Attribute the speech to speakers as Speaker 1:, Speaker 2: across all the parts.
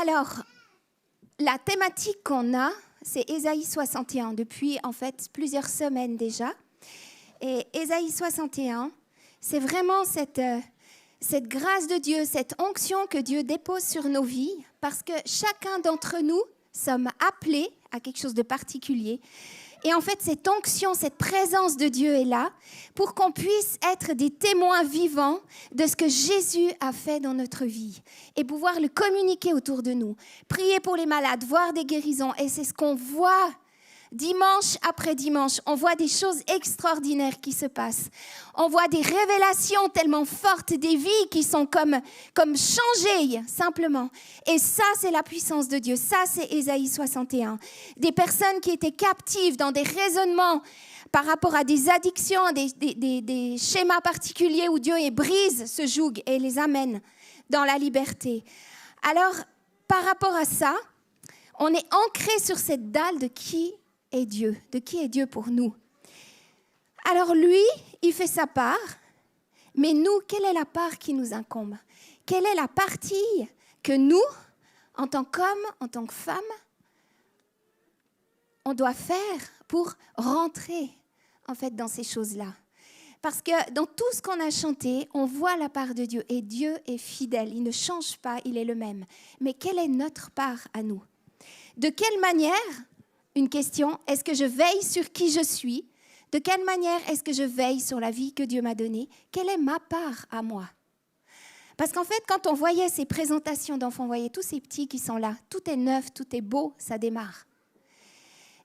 Speaker 1: Alors, la thématique qu'on a, c'est Ésaïe 61, depuis en fait plusieurs semaines déjà. Et Ésaïe 61, c'est vraiment cette grâce de Dieu, cette onction que Dieu dépose sur nos vies, parce que chacun d'entre nous sommes appelés à quelque chose de particulier. Et en fait, cette onction, cette présence de Dieu est là pour qu'on puisse être des témoins vivants de ce que Jésus a fait dans notre vie et pouvoir le communiquer autour de nous. Prier pour les malades, voir des guérisons. Et c'est ce qu'on voit dimanche après dimanche. On voit des choses extraordinaires qui se passent. On voit des révélations tellement fortes, des vies qui sont comme changées simplement. Et ça, c'est la puissance de Dieu. Ça, c'est Ésaïe 61. Des personnes qui étaient captives dans des raisonnements par rapport à des addictions, des schémas particuliers où Dieu brise ce joug et les amène dans la liberté. Alors, par rapport à ça, on est ancré sur cette dalle de qui est Dieu, de qui est Dieu pour nous. Alors lui, il fait sa part, mais nous, quelle est la part qui nous incombe? Quelle est la partie que nous, en tant qu'hommes, en tant que femmes, on doit faire pour rentrer en fait dans ces choses-là? Parce que dans tout ce qu'on a chanté, on voit la part de Dieu et Dieu est fidèle, il ne change pas, il est le même. Mais quelle est notre part à nous? De quelle manière, une question, est-ce que je veille sur qui je suis? De quelle manière est-ce que je veille sur la vie que Dieu m'a donnée? Quelle est ma part à moi? Parce qu'en fait, quand on voyait ces présentations d'enfants, on voyait tous ces petits qui sont là, tout est neuf, tout est beau, ça démarre.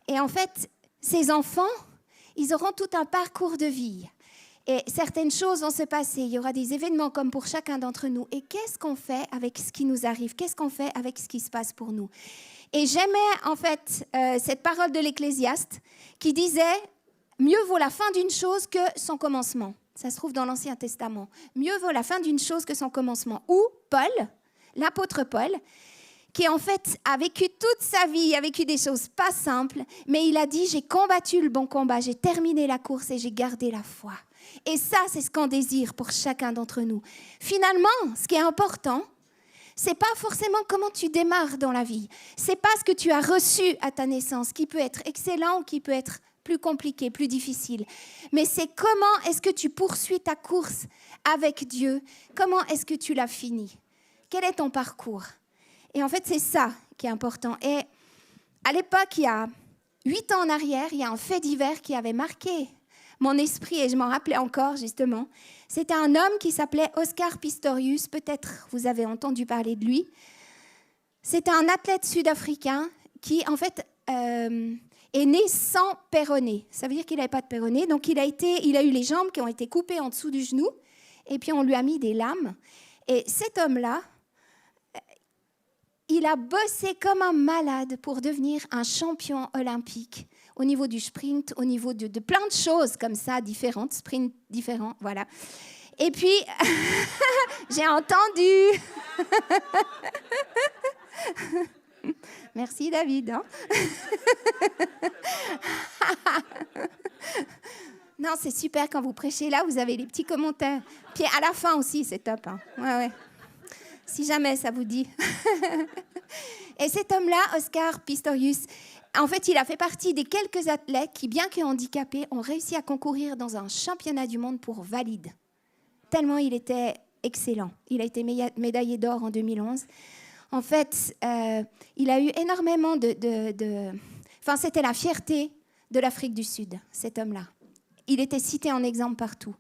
Speaker 1: Et en fait, ces enfants, ils auront tout un parcours de vie. Et certaines choses vont se passer, il y aura des événements comme pour chacun d'entre nous. Et qu'est-ce qu'on fait avec ce qui nous arrive? Qu'est-ce qu'on fait avec ce qui se passe pour nous? Et j'aimais en fait cette parole de l'Ecclésiaste qui disait « Mieux vaut la fin d'une chose que son commencement ». Ça se trouve dans l'Ancien Testament. « Mieux vaut la fin d'une chose que son commencement ». Ou Paul, l'apôtre Paul, qui en fait a vécu toute sa vie, a vécu des choses pas simples, mais il a dit « J'ai combattu le bon combat, j'ai terminé la course et j'ai gardé la foi ». Et ça, c'est ce qu'on désire pour chacun d'entre nous. Finalement, ce qui est important, c'est pas forcément comment tu démarres dans la vie. C'est pas ce que tu as reçu à ta naissance, qui peut être excellent ou qui peut être plus compliqué, plus difficile. Mais c'est comment est-ce que tu poursuis ta course avec Dieu? Comment est-ce que tu l'as fini? Quel est ton parcours? Et en fait, c'est ça qui est important. Et à l'époque, il y a 8 ans en arrière, il y a un fait divers qui avait marqué mon esprit, et je m'en rappelais encore, justement. C'était un homme qui s'appelait Oscar Pistorius. Peut-être vous avez entendu parler de lui. C'était un athlète sud-africain qui, en fait, est né sans péroné. Ça veut dire qu'il n'avait pas de péroné. Donc, il a eu les jambes qui ont été coupées en dessous du genou, et puis on lui a mis des lames. Et cet homme-là, il a bossé comme un malade pour devenir un champion olympique au niveau du sprint, au niveau de plein de choses comme ça, différentes, sprints différents, voilà. Et puis, j'ai entendu. Merci David. Hein. Non, c'est super quand vous prêchez là, vous avez les petits commentaires. Puis à la fin aussi, c'est top. Hein. Ouais. Si jamais ça vous dit. Et cet homme-là, Oscar Pistorius, en fait, il a fait partie des quelques athlètes qui, bien que handicapés, ont réussi à concourir dans un championnat du monde pour valides. Tellement il était excellent. Il a été médaillé d'or en 2011. En fait, il a eu énormément Enfin, c'était la fierté de l'Afrique du Sud, cet homme-là. Il était cité en exemple partout.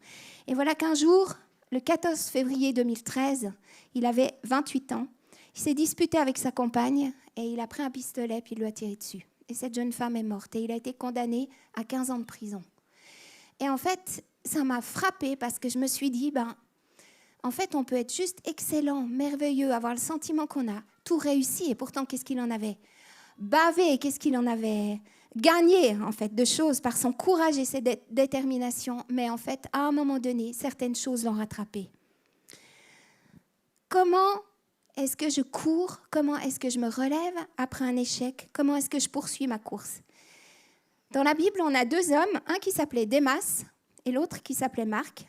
Speaker 1: Et voilà qu'un jour, le 14 février 2013, il avait 28 ans. Il s'est disputé avec sa compagne et il a pris un pistolet puis il lui a tiré dessus. Et cette jeune femme est morte et il a été condamné à 15 ans de prison. Et en fait, ça m'a frappée parce que je me suis dit, en fait, on peut être juste excellent, merveilleux, avoir le sentiment qu'on a tout réussi. Et pourtant, qu'est-ce qu'il en avait bavé? Qu'est-ce qu'il en avait gagné, en fait, de choses par son courage et sa détermination. Mais en fait, à un moment donné, certaines choses l'ont rattrapé. Comment est-ce que je cours? Comment est-ce que je me relève après un échec? Comment est-ce que je poursuis ma course? Dans la Bible, on a 2 hommes, un qui s'appelait Démas et l'autre qui s'appelait Marc,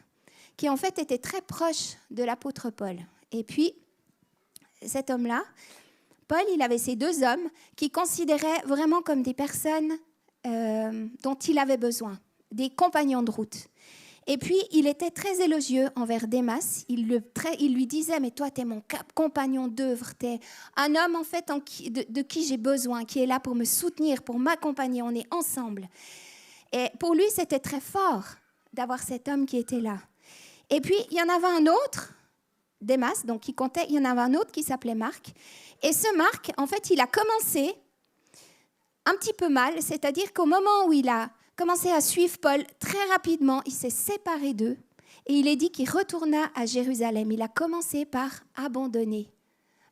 Speaker 1: qui en fait étaient très proches de l'apôtre Paul. Et puis, cet homme-là, Paul, il avait ces 2 hommes qu'il considérait vraiment comme des personnes dont il avait besoin, des compagnons de route. Et puis, il était très élogieux envers Démas. Il lui disait, mais toi, tu es mon compagnon d'œuvre, tu es un homme en fait de qui j'ai besoin, qui est là pour me soutenir, pour m'accompagner, on est ensemble. Et pour lui, c'était très fort d'avoir cet homme qui était là. Et puis, il y en avait un autre, Démas, donc qui comptait, il y en avait un autre qui s'appelait Marc. Et ce Marc, en fait, il a commencé un petit peu mal, c'est-à-dire qu'au moment où il a commencé à suivre Paul, très rapidement, il s'est séparé d'eux et il est dit qu'il retourna à Jérusalem. Il a commencé par abandonner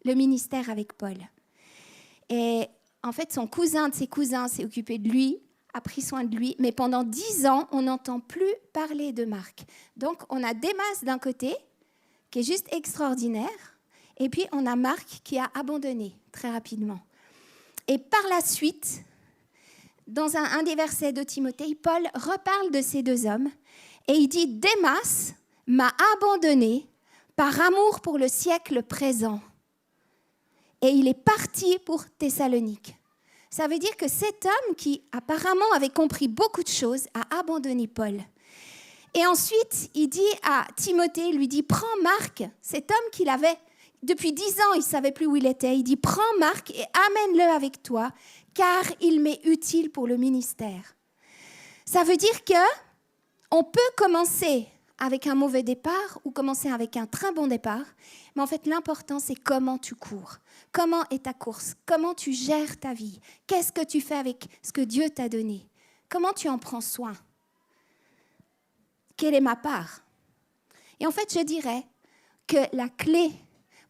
Speaker 1: le ministère avec Paul. Et en fait, son cousin de ses cousins s'est occupé de lui, a pris soin de lui, mais pendant 10 ans, on n'entend plus parler de Marc. Donc, on a Démas d'un côté, qui est juste extraordinaire, et puis on a Marc qui a abandonné très rapidement. Et par la suite, dans un des versets de Timothée, Paul reparle de ces 2 hommes et il dit « Démas m'a abandonné par amour pour le siècle présent et il est parti pour Thessalonique. » Ça veut dire que cet homme qui apparemment avait compris beaucoup de choses a abandonné Paul. Et ensuite, il dit à Timothée, il lui dit « Prends Marc, cet homme qu'il avait depuis 10 ans, il ne savait plus où il était. Il dit « Prends Marc et amène-le avec toi, car il m'est utile pour le ministère. » Ça veut dire qu'on peut commencer avec un mauvais départ ou commencer avec un très bon départ, mais en fait, l'important, c'est comment tu cours. Comment est ta course? Comment tu gères ta vie? Qu'est-ce que tu fais avec ce que Dieu t'a donné? Comment tu en prends soin? Quelle est ma part? Et en fait, je dirais que la clé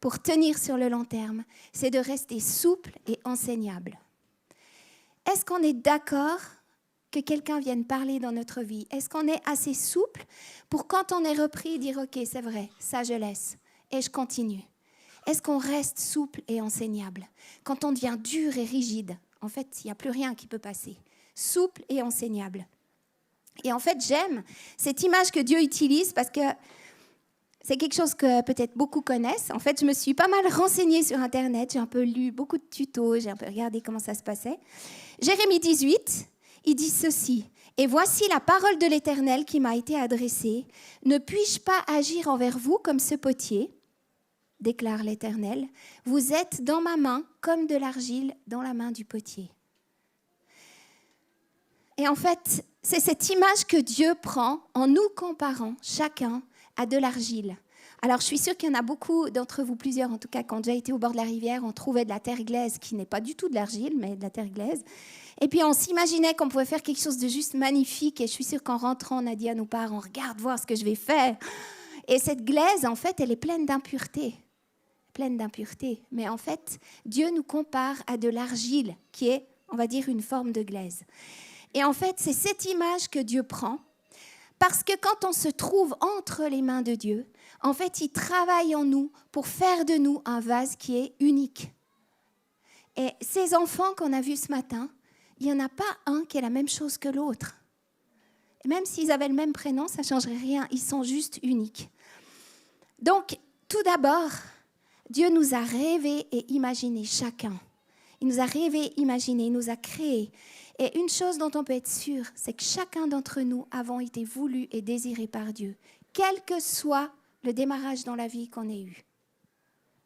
Speaker 1: pour tenir sur le long terme, c'est de rester souple et enseignable. Est-ce qu'on est d'accord que quelqu'un vienne parler dans notre vie? Est-ce qu'on est assez souple pour quand on est repris dire « Ok, c'est vrai, ça je laisse et je continue ». Est-ce qu'on reste souple et enseignable? Quand on devient dur et rigide, en fait, il n'y a plus rien qui peut passer. Souple et enseignable. Et en fait, j'aime cette image que Dieu utilise parce que c'est quelque chose que peut-être beaucoup connaissent. En fait, je me suis pas mal renseignée sur Internet. J'ai un peu lu beaucoup de tutos, j'ai un peu regardé comment ça se passait. Jérémie 18, il dit ceci. « Et voici la parole de l'Éternel qui m'a été adressée. Ne puis-je pas agir envers vous comme ce potier ? Déclare l'Éternel. Vous êtes dans ma main comme de l'argile dans la main du potier. » Et en fait, c'est cette image que Dieu prend en nous comparant chacun à de l'argile. Alors, je suis sûre qu'il y en a beaucoup d'entre vous, plusieurs en tout cas, qui ont déjà été au bord de la rivière, on trouvait de la terre glaise qui n'est pas du tout de l'argile, mais de la terre glaise. Et puis, on s'imaginait qu'on pouvait faire quelque chose de juste magnifique. Et je suis sûre qu'en rentrant, on a dit à nos parents, regarde voir ce que je vais faire. Et cette glaise, en fait, elle est pleine d'impuretés. Pleine d'impuretés. Mais en fait, Dieu nous compare à de l'argile qui est, on va dire, une forme de glaise. Et en fait, c'est cette image que Dieu prend. Parce que quand on se trouve entre les mains de Dieu, en fait, il travaille en nous pour faire de nous un vase qui est unique. Et ces enfants qu'on a vus ce matin, il n'y en a pas un qui est la même chose que l'autre. Et même s'ils avaient le même prénom, ça ne changerait rien. Ils sont juste uniques. Donc, tout d'abord, Dieu nous a rêvé et imaginé chacun. Il nous a rêvé, imaginé, il nous a créés. Et une chose dont on peut être sûr, c'est que chacun d'entre nous avons été voulus et désirés par Dieu, quel que soit le démarrage dans la vie qu'on ait eu.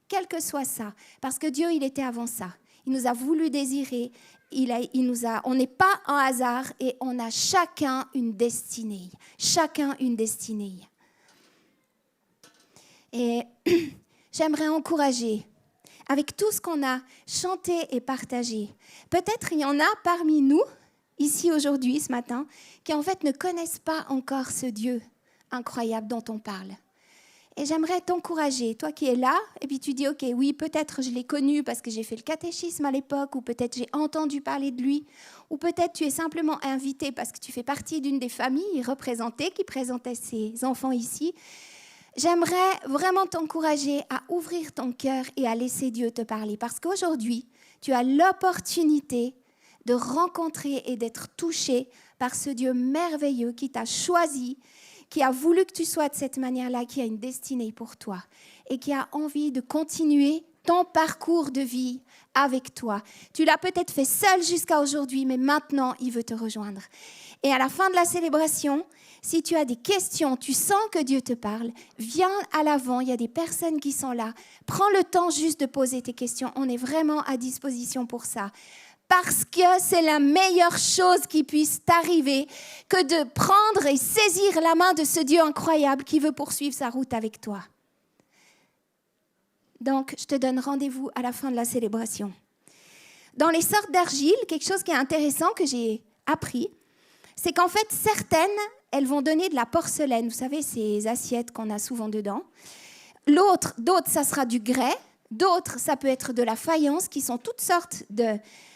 Speaker 1: Quel que soit ça, parce que Dieu, il était avant ça. Il nous a voulu désirer, on n'est pas un hasard et on a chacun une destinée. Chacun une destinée. Et j'aimerais encourager, avec tout ce qu'on a chanté et partagé, peut-être il y en a parmi nous, ici aujourd'hui, ce matin, qui en fait ne connaissent pas encore ce Dieu incroyable dont on parle. Et j'aimerais t'encourager, toi qui es là, et puis tu dis, ok, oui, peut-être je l'ai connu parce que j'ai fait le catéchisme à l'époque, ou peut-être j'ai entendu parler de lui, ou peut-être tu es simplement invité parce que tu fais partie d'une des familles représentées qui présentaient ses enfants ici. J'aimerais vraiment t'encourager à ouvrir ton cœur et à laisser Dieu te parler. Parce qu'aujourd'hui, tu as l'opportunité de rencontrer et d'être touché par ce Dieu merveilleux qui t'a choisi, qui a voulu que tu sois de cette manière-là, qui a une destinée pour toi et qui a envie de continuer ton parcours de vie avec toi. Tu l'as peut-être fait seul jusqu'à aujourd'hui, mais maintenant, il veut te rejoindre. Et à la fin de la célébration, si tu as des questions, tu sens que Dieu te parle, viens à l'avant, il y a des personnes qui sont là. Prends le temps juste de poser tes questions. On est vraiment à disposition pour ça. Parce que c'est la meilleure chose qui puisse t'arriver que de prendre et saisir la main de ce Dieu incroyable qui veut poursuivre sa route avec toi. Donc, je te donne rendez-vous à la fin de la célébration. Dans les sortes d'argile, quelque chose qui est intéressant que j'ai appris, c'est qu'en fait, certaines, elles vont donner de la porcelaine. Vous savez, ces assiettes qu'on a souvent dedans. D'autres, ça sera du grès. D'autres, ça peut être de la faïence, qui sont toutes sortes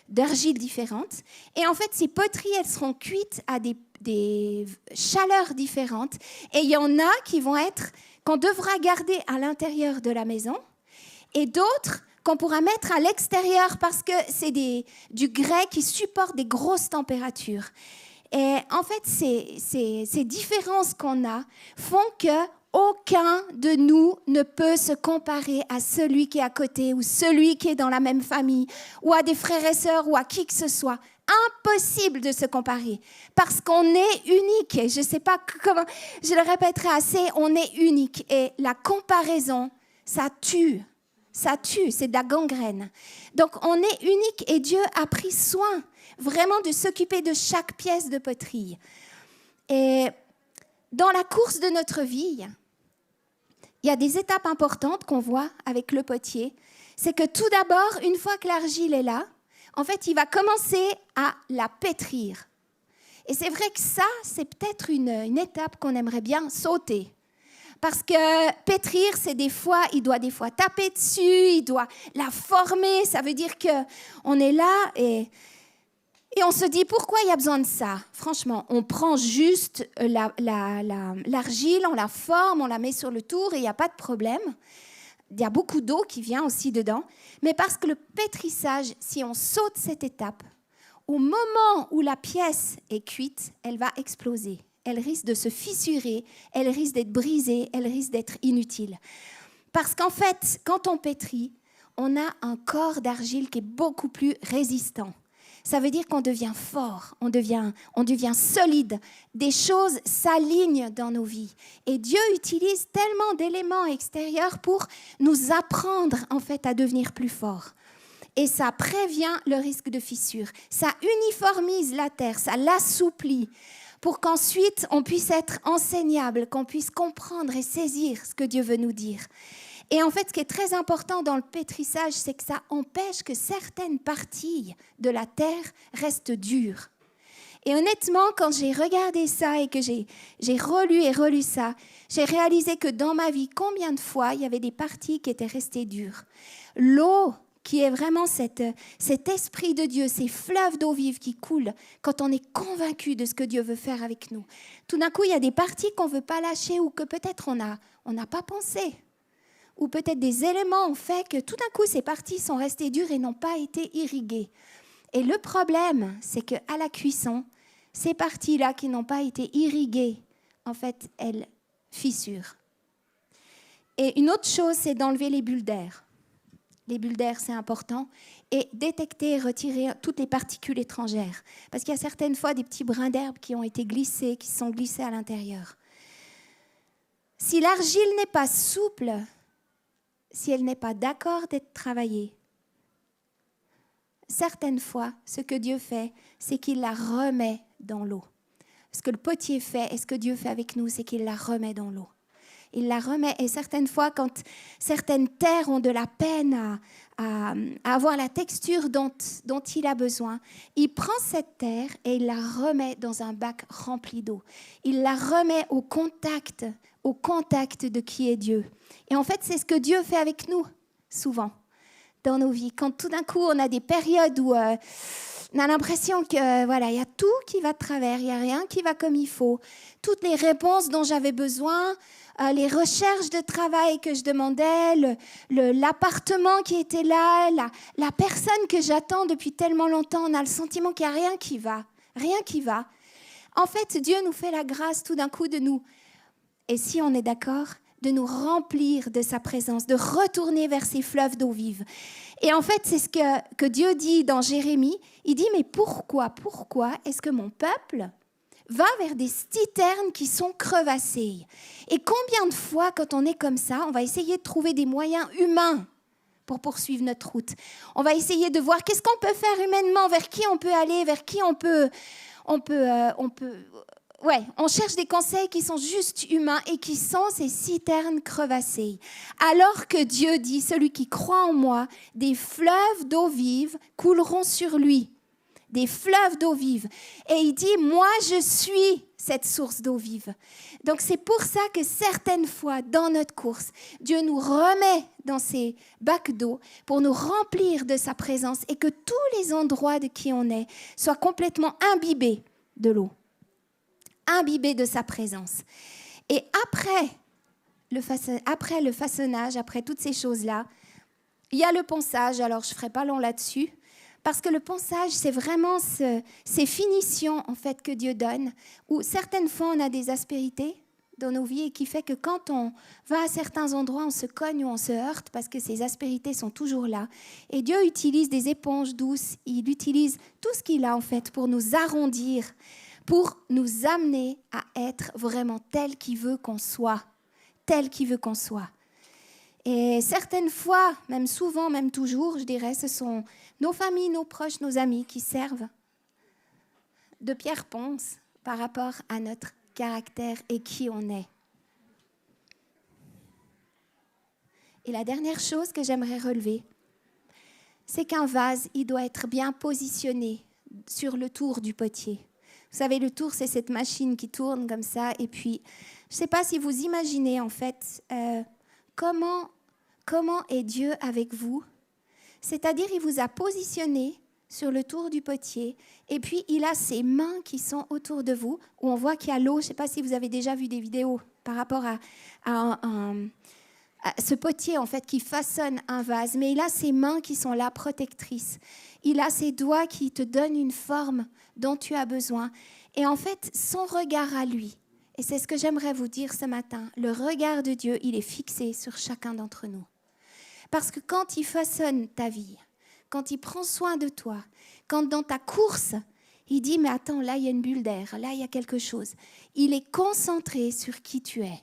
Speaker 1: d'argiles différentes. Et en fait, ces poteries, elles seront cuites à des chaleurs différentes. Et il y en a qui vont être, qu'on devra garder à l'intérieur de la maison. Et d'autres qu'on pourra mettre à l'extérieur parce que c'est du grès qui supporte des grosses températures. Et en fait, ces différences qu'on a font qu'aucun de nous ne peut se comparer à celui qui est à côté ou celui qui est dans la même famille ou à des frères et sœurs ou à qui que ce soit. Impossible de se comparer parce qu'on est unique. Et je ne sais pas comment, je le répéterai assez, on est unique. Et la comparaison, ça tue. Ça tue, c'est de la gangrène. Donc, on est unique et Dieu a pris soin vraiment de s'occuper de chaque pièce de poterie. Et dans la course de notre vie, il y a des étapes importantes qu'on voit avec le potier. C'est que tout d'abord, une fois que l'argile est là, en fait, il va commencer à la pétrir. Et c'est vrai que ça, c'est peut-être une étape qu'on aimerait bien sauter. Parce que pétrir, c'est il doit des fois taper dessus, il doit la former. Ça veut dire qu'on est là et on se dit pourquoi il y a besoin de ça. Franchement, on prend juste l'argile, on la forme, on la met sur le tour et il n'y a pas de problème. Il y a beaucoup d'eau qui vient aussi dedans. Mais parce que le pétrissage, si on saute cette étape, au moment où la pièce est cuite, elle va exploser. Elle risque de se fissurer, elle risque d'être brisée, elle risque d'être inutile. Parce qu'en fait, quand on pétrit, on a un corps d'argile qui est beaucoup plus résistant. Ça veut dire qu'on devient fort, on devient solide. Des choses s'alignent dans nos vies. Et Dieu utilise tellement d'éléments extérieurs pour nous apprendre en fait à devenir plus forts. Et ça prévient le risque de fissure. Ça uniformise la terre, ça l'assouplit, pour qu'ensuite on puisse être enseignable, qu'on puisse comprendre et saisir ce que Dieu veut nous dire. Et en fait, ce qui est très important dans le pétrissage, c'est que ça empêche que certaines parties de la terre restent dures. Et honnêtement, quand j'ai regardé ça et que j'ai relu et relu ça, j'ai réalisé que dans ma vie, combien de fois il y avait des parties qui étaient restées dures. L'eau, qui est vraiment cet esprit de Dieu, ces fleuves d'eau vive qui coulent quand on est convaincu de ce que Dieu veut faire avec nous. Tout d'un coup, il y a des parties qu'on ne veut pas lâcher ou que peut-être on n'a pas pensé. Ou peut-être des éléments ont fait que tout d'un coup, ces parties sont restées dures et n'ont pas été irriguées. Et le problème, c'est qu'à la cuisson, ces parties-là qui n'ont pas été irriguées, en fait, elles fissurent. Et une autre chose, c'est d'enlever les bulles d'air. Les bulles d'air, c'est important. Et détecter et retirer toutes les particules étrangères. Parce qu'il y a certaines fois des petits brins d'herbe qui ont été glissés, qui sont glissés à l'intérieur. Si l'argile n'est pas souple, si elle n'est pas d'accord d'être travaillée, certaines fois, ce que Dieu fait, c'est qu'il la remet dans l'eau. Ce que le potier fait et ce que Dieu fait avec nous, c'est qu'il la remet dans l'eau. Il la remet. Et certaines fois, quand certaines terres ont de la peine à avoir la texture dont il a besoin, il prend cette terre et il la remet dans un bac rempli d'eau. Il la remet au contact de qui est Dieu. Et en fait, c'est ce que Dieu fait avec nous, souvent, dans nos vies. Quand tout d'un coup, on a des périodes où on a l'impression que voilà, il y a tout qui va de travers, il n'y a rien qui va comme il faut. Toutes les réponses dont j'avais besoin, les recherches de travail que je demandais, l'appartement qui était là, la personne que j'attends depuis tellement longtemps, on a le sentiment qu'il n'y a rien qui va. Rien qui va. En fait, Dieu nous fait la grâce tout d'un coup de nous. Et si on est d'accord, de nous remplir de sa présence, de retourner vers ces fleuves d'eau vive. Et en fait, c'est ce que Dieu dit dans Jérémie. Il dit, mais pourquoi est-ce que mon peuple va vers des citernes qui sont crevassées? Et combien de fois, quand on est comme ça, on va essayer de trouver des moyens humains pour poursuivre notre route. On va essayer de voir qu'est-ce qu'on peut faire humainement, vers qui on peut aller, vers qui on cherche des conseils qui sont juste humains et qui sont ces citernes crevassées. Alors que Dieu dit, celui qui croit en moi, des fleuves d'eau vive couleront sur lui. Des fleuves d'eau vive. Et il dit, moi je suis cette source d'eau vive. Donc c'est pour ça que certaines fois dans notre course, Dieu nous remet dans ces bacs d'eau pour nous remplir de sa présence et que tous les endroits de qui on est soient complètement imbibés de l'eau, imbibés de sa présence. Et après le façonnage, après toutes ces choses-là, il y a le ponçage. Alors je ne ferai pas long là-dessus. Parce que le ponçage, c'est vraiment ces finitions en fait, que Dieu donne, où certaines fois on a des aspérités dans nos vies et qui fait que quand on va à certains endroits, on se cogne ou on se heurte parce que ces aspérités sont toujours là. Et Dieu utilise des éponges douces, il utilise tout ce qu'il a en fait pour nous arrondir, pour nous amener à être vraiment tel qu'il veut qu'on soit, tel qu'il veut qu'on soit. Et certaines fois, même souvent, même toujours, je dirais, ce sont nos familles, nos proches, nos amis qui servent de pierre ponce par rapport à notre caractère et qui on est. Et la dernière chose que j'aimerais relever, c'est qu'un vase, il doit être bien positionné sur le tour du potier. Vous savez, le tour, c'est cette machine qui tourne comme ça. Et puis, je ne sais pas si vous imaginez en fait comment est Dieu avec vous. C'est-à-dire, il vous a positionné sur le tour du potier et puis il a ses mains qui sont autour de vous, où on voit qu'il y a l'eau. Je ne sais pas si vous avez déjà vu des vidéos par rapport à ce potier en fait qui façonne un vase, mais il a ses mains qui sont là protectrices. Il a ses doigts qui te donnent une forme dont tu as besoin. Et en fait, son regard à lui, et c'est ce que j'aimerais vous dire ce matin, le regard de Dieu, il est fixé sur chacun d'entre nous. Parce que quand il façonne ta vie, quand il prend soin de toi, quand dans ta course, il dit, mais attends, là, il y a une bulle d'air, là, il y a quelque chose. Il est concentré sur qui tu es.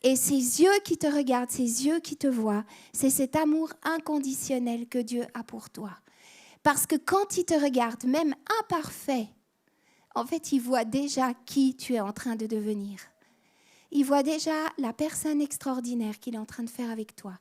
Speaker 1: Et ces yeux qui te regardent, ces yeux qui te voient, c'est cet amour inconditionnel que Dieu a pour toi. Parce que quand il te regarde, même imparfait, en fait, il voit déjà qui tu es en train de devenir. Il voit déjà la personne extraordinaire qu'il est en train de faire avec toi.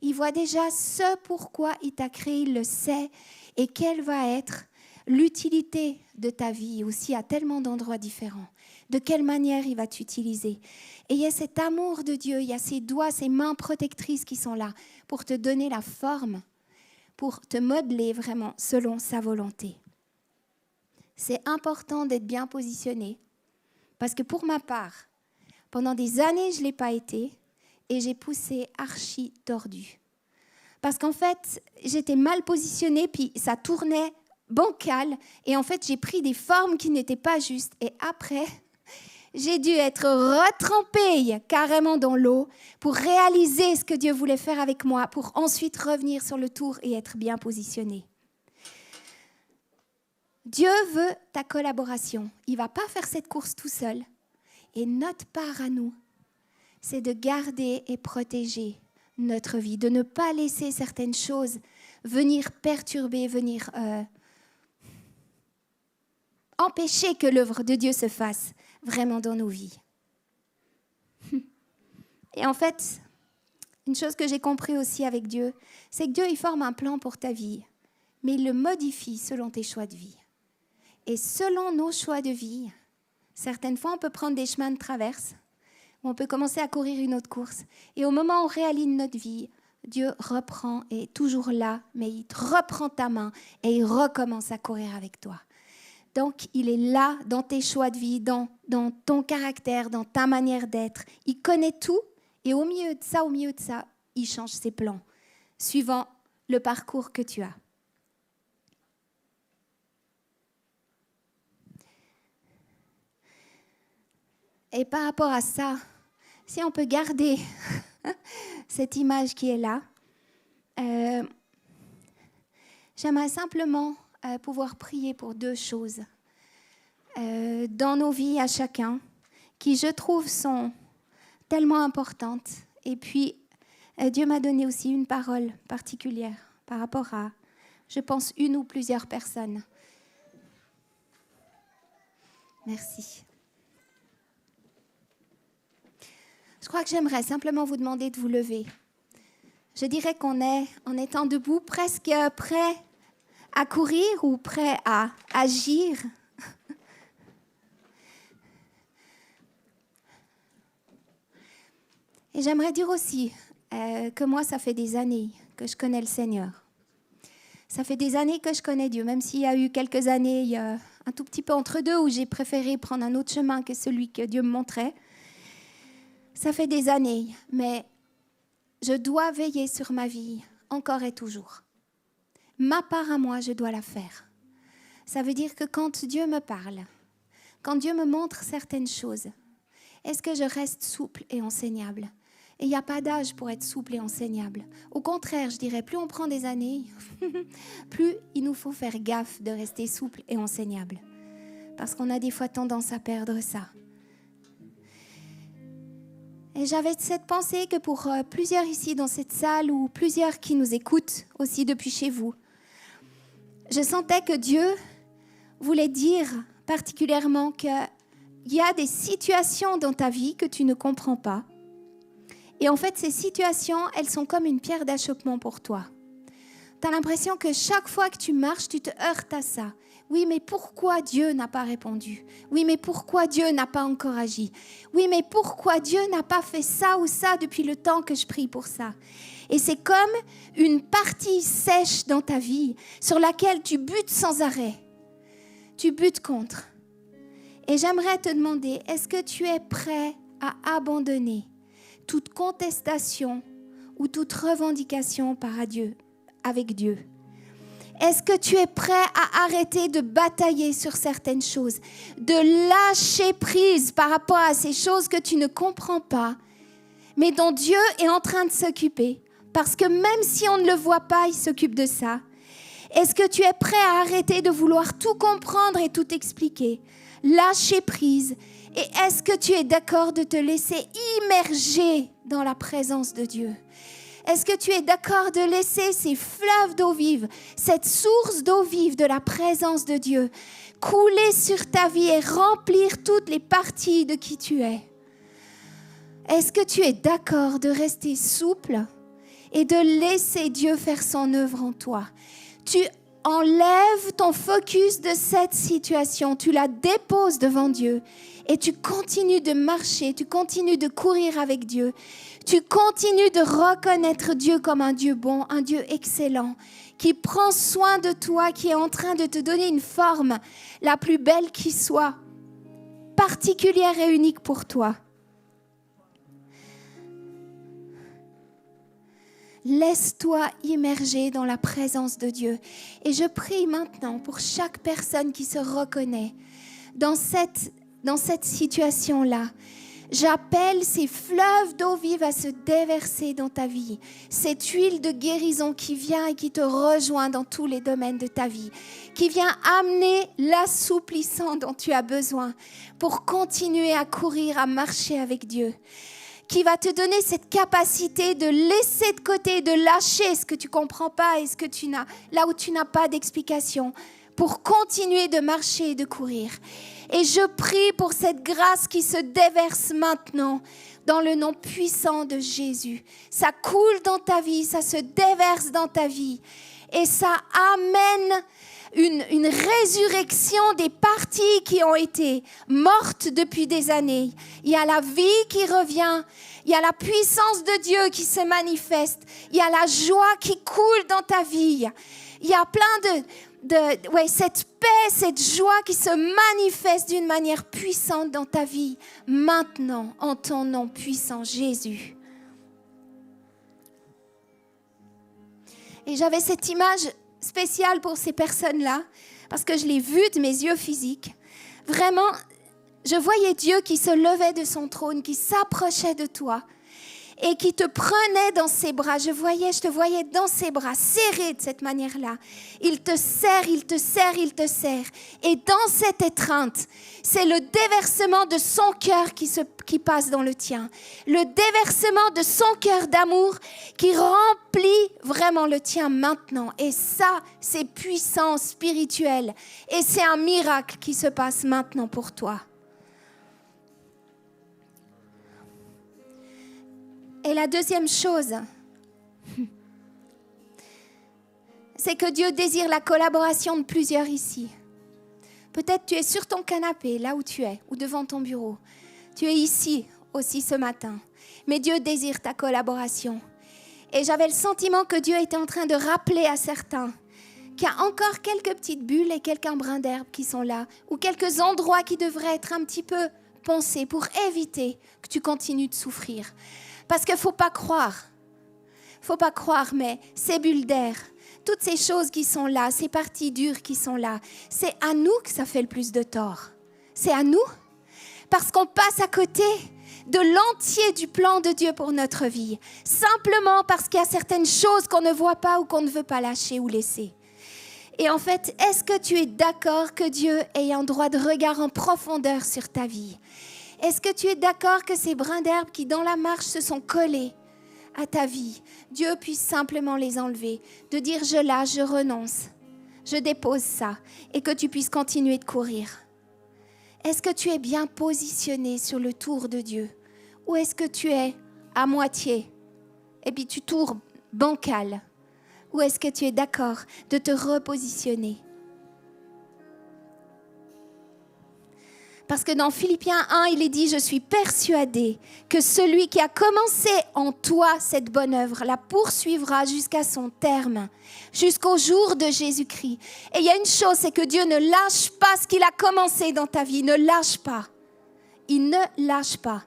Speaker 1: Il voit déjà ce pourquoi il t'a créé, il le sait, et quelle va être l'utilité de ta vie aussi à tellement d'endroits différents. De quelle manière il va t'utiliser. Et il y a cet amour de Dieu, il y a ses doigts, ses mains protectrices qui sont là pour te donner la forme, pour te modeler vraiment selon sa volonté. C'est important d'être bien positionné, parce que pour ma part, pendant des années, je ne l'ai pas été, et j'ai poussé archi tordu. Parce qu'en fait, j'étais mal positionnée, puis ça tournait bancal, et en fait, j'ai pris des formes qui n'étaient pas justes. Et après, j'ai dû être retrempée carrément dans l'eau pour réaliser ce que Dieu voulait faire avec moi, pour ensuite revenir sur le tour et être bien positionnée. Dieu veut ta collaboration. Il ne va pas faire cette course tout seul. Et notre part à nous, c'est de garder et protéger notre vie, de ne pas laisser certaines choses venir perturber, venir empêcher que l'œuvre de Dieu se fasse vraiment dans nos vies. Et en fait, une chose que j'ai compris aussi avec Dieu, c'est que Dieu, il forme un plan pour ta vie, mais il le modifie selon tes choix de vie. Et selon nos choix de vie, certaines fois, on peut prendre des chemins de traverse, on peut commencer à courir une autre course. Et au moment où on réaligne notre vie, Dieu reprend et est toujours là, mais il reprend ta main et il recommence à courir avec toi. Donc, il est là dans tes choix de vie, dans ton caractère, dans ta manière d'être. Il connaît tout et au milieu de ça, il change ses plans, suivant le parcours que tu as. Et par rapport à ça, si on peut garder cette image qui est là. J'aimerais simplement pouvoir prier pour 2 choses dans nos vies à chacun, qui je trouve sont tellement importantes. Et puis, Dieu m'a donné aussi une parole particulière par rapport à, je pense, une ou plusieurs personnes. Merci. Je crois que j'aimerais simplement vous demander de vous lever. Je dirais qu'on est, en étant debout, presque prêt à courir ou prêt à agir. Et j'aimerais dire aussi que moi, ça fait des années que je connais le Seigneur. Ça fait des années que je connais Dieu, même s'il y a eu quelques années, un tout petit peu entre deux, où j'ai préféré prendre un autre chemin que celui que Dieu me montrait. Ça fait des années, mais je dois veiller sur ma vie encore et toujours. Ma part à moi, je dois la faire. Ça veut dire que quand Dieu me parle, quand Dieu me montre certaines choses, est-ce que je reste souple et enseignable ? Et il n'y a pas d'âge pour être souple et enseignable. Au contraire, je dirais, plus on prend des années, plus il nous faut faire gaffe de rester souple et enseignable. Parce qu'on a des fois tendance à perdre ça. Et j'avais cette pensée que pour plusieurs ici dans cette salle ou plusieurs qui nous écoutent aussi depuis chez vous, je sentais que Dieu voulait dire particulièrement qu'il y a des situations dans ta vie que tu ne comprends pas. Et en fait, ces situations, elles sont comme une pierre d'achoppement pour toi. Tu as l'impression que chaque fois que tu marches, tu te heurtes à ça. Oui, mais pourquoi Dieu n'a pas répondu ? Oui, mais pourquoi Dieu n'a pas encore agi ? Oui, mais pourquoi Dieu n'a pas fait ça ou ça depuis le temps que je prie pour ça ? Et c'est comme une partie sèche dans ta vie sur laquelle tu butes sans arrêt. Tu butes contre. Et j'aimerais te demander, est-ce que tu es prêt à abandonner toute contestation ou toute revendication avec Dieu? Est-ce que tu es prêt à arrêter de batailler sur certaines choses, de lâcher prise par rapport à ces choses que tu ne comprends pas, mais dont Dieu est en train de s'occuper? Parce que même si on ne le voit pas, il s'occupe de ça. Est-ce que tu es prêt à arrêter de vouloir tout comprendre et tout expliquer? Lâcher prise. Et est-ce que tu es d'accord de te laisser immerger dans la présence de Dieu? Est-ce que tu es d'accord de laisser ces fleuves d'eau vive, cette source d'eau vive de la présence de Dieu, couler sur ta vie et remplir toutes les parties de qui tu es? Est-ce que tu es d'accord de rester souple et de laisser Dieu faire son œuvre en toi? Tu enlèves ton focus de cette situation, tu la déposes devant Dieu et tu continues de marcher, tu continues de courir avec Dieu. Tu continues de reconnaître Dieu comme un Dieu bon, un Dieu excellent, qui prend soin de toi, qui est en train de te donner une forme la plus belle qui soit, particulière et unique pour toi. Laisse-toi immerger dans la présence de Dieu. Et je prie maintenant pour chaque personne qui se reconnaît dans cette situation-là. J'appelle ces fleuves d'eau vive à se déverser dans ta vie. Cette huile de guérison qui vient et qui te rejoint dans tous les domaines de ta vie. Qui vient amener l'assouplissement dont tu as besoin pour continuer à courir, à marcher avec Dieu. Qui va te donner cette capacité de laisser de côté, de lâcher ce que tu ne comprends pas et ce que là où tu n'as pas d'explication pour continuer de marcher et de courir. Et je prie pour cette grâce qui se déverse maintenant dans le nom puissant de Jésus. Ça coule dans ta vie, ça se déverse dans ta vie et ça amène une résurrection des parties qui ont été mortes depuis des années. Il y a la vie qui revient, il y a la puissance de Dieu qui se manifeste, il y a la joie qui coule dans ta vie. Il y a plein cette paix, cette joie qui se manifeste d'une manière puissante dans ta vie, maintenant, en ton nom puissant, Jésus. Et j'avais cette image spéciale pour ces personnes-là, parce que je l'ai vue de mes yeux physiques. Vraiment, je voyais Dieu qui se levait de son trône, qui s'approchait de toi. et qui te prenait dans ses bras. Je te voyais dans ses bras, serré de cette manière-là. Il te serre, il te serre, il te serre. Et dans cette étreinte, c'est le déversement de son cœur qui passe dans le tien. Le déversement de son cœur d'amour qui remplit vraiment le tien maintenant. Et ça, c'est puissant, spirituel. Et c'est un miracle qui se passe maintenant pour toi. Et la deuxième chose, c'est que Dieu désire la collaboration de plusieurs ici. Peut-être tu es sur ton canapé, là où tu es, ou devant ton bureau. Tu es ici aussi ce matin. Mais Dieu désire ta collaboration. Et j'avais le sentiment que Dieu était en train de rappeler à certains qu'il y a encore quelques petites bulles et quelques brins d'herbe qui sont là, ou quelques endroits qui devraient être un petit peu poncés pour éviter que tu continues de souffrir. Parce qu'il ne faut pas croire, mais ces bulles d'air, toutes ces choses qui sont là, ces parties dures qui sont là, c'est à nous que ça fait le plus de tort. C'est à nous, parce qu'on passe à côté de l'entier du plan de Dieu pour notre vie, simplement parce qu'il y a certaines choses qu'on ne voit pas ou qu'on ne veut pas lâcher ou laisser. Et en fait, est-ce que tu es d'accord que Dieu ait un droit de regard en profondeur sur ta vie ? Est-ce que tu es d'accord que ces brins d'herbe qui, dans la marche, se sont collés à ta vie, Dieu puisse simplement les enlever, de dire « je lâche, je renonce, je dépose ça » et que tu puisses continuer de courir. Est-ce que tu es bien positionné sur le tour de Dieu ou est-ce que tu es à moitié et puis tu tournes bancal? Ou est-ce que tu es d'accord de te repositionner? Parce que dans Philippiens 1, il est dit « Je suis persuadé que celui qui a commencé en toi cette bonne œuvre la poursuivra jusqu'à son terme, jusqu'au jour de Jésus-Christ. » Et il y a une chose, c'est que Dieu ne lâche pas ce qu'il a commencé dans ta vie. Ne lâche pas. Il ne lâche pas.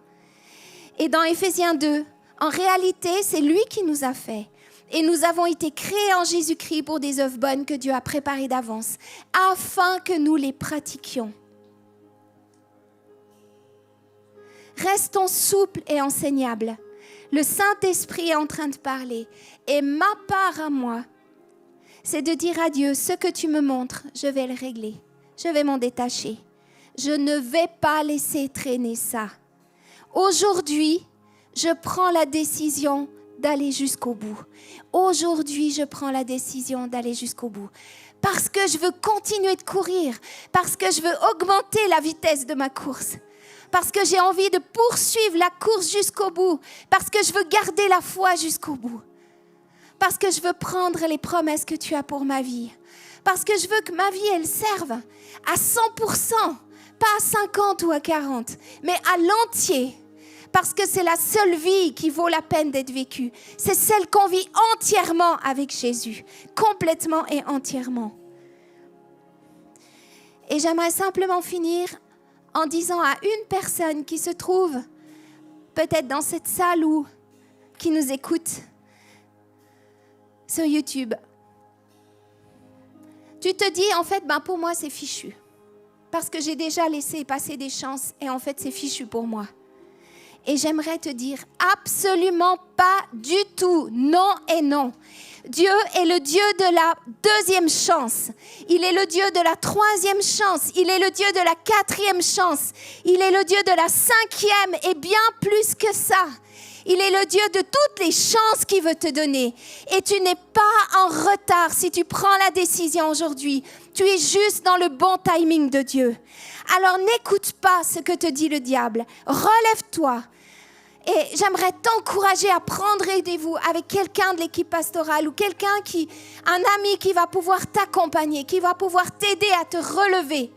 Speaker 1: Et dans Éphésiens 2, en réalité, c'est lui qui nous a fait. Et nous avons été créés en Jésus-Christ pour des œuvres bonnes que Dieu a préparées d'avance, afin que nous les pratiquions. Restons souples et enseignables. Le Saint-Esprit est en train de parler. Et ma part à moi, c'est de dire à Dieu, ce que tu me montres, je vais le régler. Je vais m'en détacher. Je ne vais pas laisser traîner ça. Aujourd'hui, je prends la décision d'aller jusqu'au bout. Aujourd'hui, je prends la décision d'aller jusqu'au bout. Parce que je veux continuer de courir. Parce que je veux augmenter la vitesse de ma course. Parce que j'ai envie de poursuivre la course jusqu'au bout. Parce que je veux garder la foi jusqu'au bout. Parce que je veux prendre les promesses que tu as pour ma vie. Parce que je veux que ma vie, elle serve à 100%. Pas à 50 ou à 40, mais à l'entier. Parce que c'est la seule vie qui vaut la peine d'être vécue. C'est celle qu'on vit entièrement avec Jésus. Complètement et entièrement. Et j'aimerais simplement finir en disant à une personne qui se trouve peut-être dans cette salle ou qui nous écoute sur YouTube. Tu te dis, en fait, pour moi, c'est fichu. Parce que j'ai déjà laissé passer des chances et en fait, c'est fichu pour moi. Et j'aimerais te dire absolument pas du tout, non et non. Dieu est le Dieu de la deuxième chance. Il est le Dieu de la troisième chance. Il est le Dieu de la quatrième chance. Il est le Dieu de la cinquième et bien plus que ça. Il est le Dieu de toutes les chances qu'il veut te donner. Et tu n'es pas en retard si tu prends la décision aujourd'hui. Tu es juste dans le bon timing de Dieu. Alors n'écoute pas ce que te dit le diable. Relève-toi. Et j'aimerais t'encourager à prendre rendez-vous avec quelqu'un de l'équipe pastorale ou un ami qui va pouvoir t'accompagner, qui va pouvoir t'aider à te relever,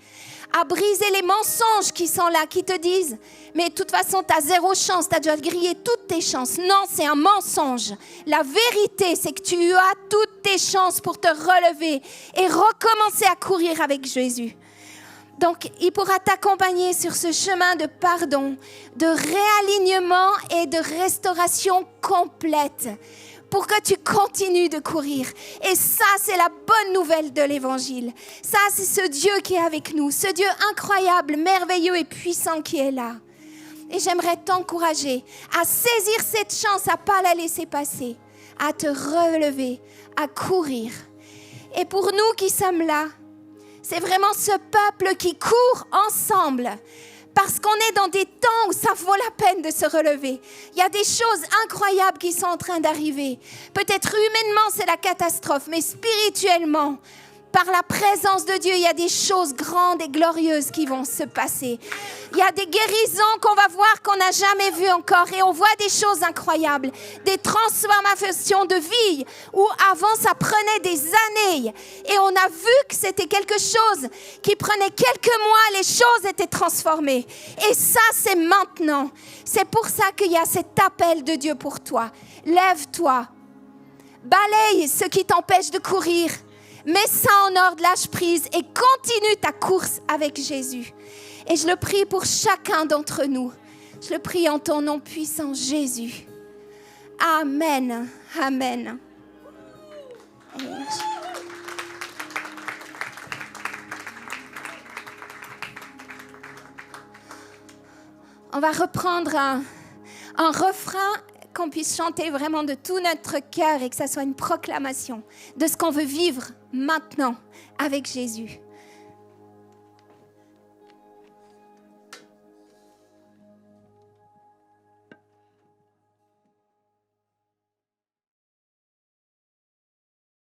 Speaker 1: à briser les mensonges qui sont là, qui te disent « mais de toute façon, tu as zéro chance, tu as déjà grillé toutes tes chances ». Non, c'est un mensonge. La vérité, c'est que tu as toutes tes chances pour te relever et recommencer à courir avec Jésus. Donc, il pourra t'accompagner sur ce chemin de pardon, de réalignement et de restauration complète pour que tu continues de courir. Et ça, c'est la bonne nouvelle de l'Évangile. Ça, c'est ce Dieu qui est avec nous, ce Dieu incroyable, merveilleux et puissant qui est là. Et j'aimerais t'encourager à saisir cette chance, à ne pas la laisser passer, à te relever, à courir. Et pour nous qui sommes là, c'est vraiment ce peuple qui court ensemble. Parce qu'on est dans des temps où ça vaut la peine de se relever. Il y a des choses incroyables qui sont en train d'arriver. Peut-être humainement, c'est la catastrophe, mais spirituellement, par la présence de Dieu, il y a des choses grandes et glorieuses qui vont se passer. Il y a des guérisons qu'on va voir qu'on n'a jamais vues encore. Et on voit des choses incroyables. Des transformations de vie où avant ça prenait des années. Et on a vu que c'était quelque chose qui prenait quelques mois. Les choses étaient transformées. Et ça, c'est maintenant. C'est pour ça qu'il y a cet appel de Dieu pour toi. Lève-toi. Balaye ce qui t'empêche de courir. Mets ça en ordre, lâche prise et continue ta course avec Jésus. Et je le prie pour chacun d'entre nous. Je le prie en ton nom puissant, Jésus. Amen. Amen. On va reprendre un refrain qu'on puisse chanter vraiment de tout notre cœur et que ça soit une proclamation de ce qu'on veut vivre maintenant avec Jésus.